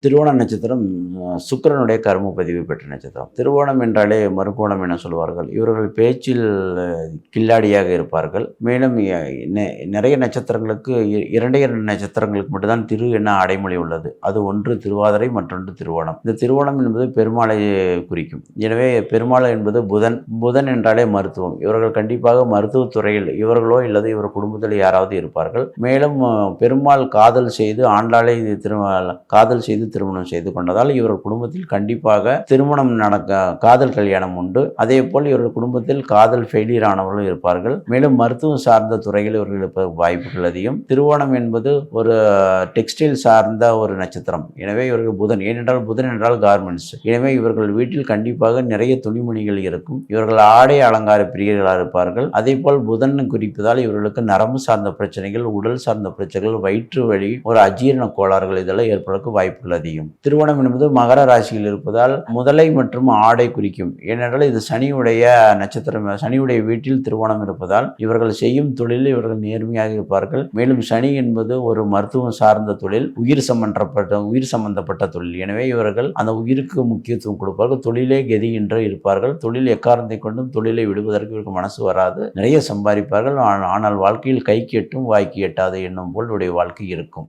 திருவோண நட்சத்திரம் சுக்கிரனுடைய கர்ம பதிவு பெற்ற நட்சத்திரம். திருவோணம் என்றாலே மறுகோணம் என சொல்வார்கள். இவர்கள் பேச்சில் கில்லாடியாக இருப்பார்கள். மேலும் நிறைய நட்சத்திரங்களுக்கு 2 நட்சத்திரங்களுக்கு மட்டும்தான் திரு என அடைமொழி உள்ளது. அது ஒன்று திருவாதிரை, மற்றொன்று திருவோணம். இந்த திருவோணம் என்பது பெருமாளை குறிக்கும். எனவே பெருமாள் என்பது புதன். புதன் என்றாலே மருத்துவம். இவர்கள் கண்டிப்பாக மருத்துவத்துறையில் இவர்களோ அல்லது இவர் குடும்பத்தில் யாராவது இருப்பார்கள். மேலும் பெருமாள் காதல் செய்து ஆண்டாளை காதல் செய்து திருமணம் செய்து கொண்டதால் இவர்கள் குடும்பத்தில் கண்டிப்பாக திருமணம் காதல் கல்யாணம் உண்டு. அதே போல் இவர்கள் குடும்பத்தில் காதல் ஃபெயிலியர் ஆனவர்களும் இருப்பார்கள். மேலும் மருத்துவம் சார்ந்த துறையில் இவர்கள் இருப்ப வாய்ப்புகள் அதிகம். திருவோணம் என்பது ஒரு டெக்ஸ்டைல் சார்ந்த ஒரு நட்சத்திரம். எனவே இவர்கள் புதன் என்றால் கார்மெண்ட்ஸ். எனவே இவர்கள் வீட்டில் கண்டிப்பாக நிறைய துணிமணிகள் இருக்கும். இவர்கள் ஆடை அலங்கார பிரியர்களாக இருப்பார்கள். அதே போல் புதன் குறிப்பதால் இவர்களுக்கு நரம்பு சார்ந்த பிரச்சனைகள், உடல் சார்ந்த பிரச்சனைகள், வயிற்று வலி, ஒரு அஜீரண கோளாறுகள் இதெல்லாம் ஏற்படுவதற்கு வாய்ப்புகள் அதிகம். திருவோணம் என்பது மகர ராசியில் இருப்பதால் முதலை மற்றும் ஆடை குறிக்கும். ஏனென்றால் இது சனியுடைய நட்சத்திரம். சனியுடைய வீட்டில் திருவோணம் இருப்பதால் இவர்கள் செய்யும் தொழிலில் இவர்கள் நேர்மையாக இருப்பார்கள். மேலும் சனி என்பது ஒரு மருத்துவம் சார்ந்த தொழில், உயிர் சம்பந்தப்பட்ட தொழில். எனவே இவர்கள் அந்த உயிருக்கு முக்கியத்துவம் கொடுப்பார்கள். தொழிலே கதி என்று இருப்பார்கள். தொழில் எக்காரணத்தை கொண்டும் தொழிலை விடுவதற்கு இவருக்கு மனசு வராது. நிறைய சம்பாதிப்பார்கள். ஆனால் வாழ்க்கையில் கைக்கு எட்டும் வாய்க்கு எட்டாது என்னும் போல் வாழ்க்கை இருக்கும்.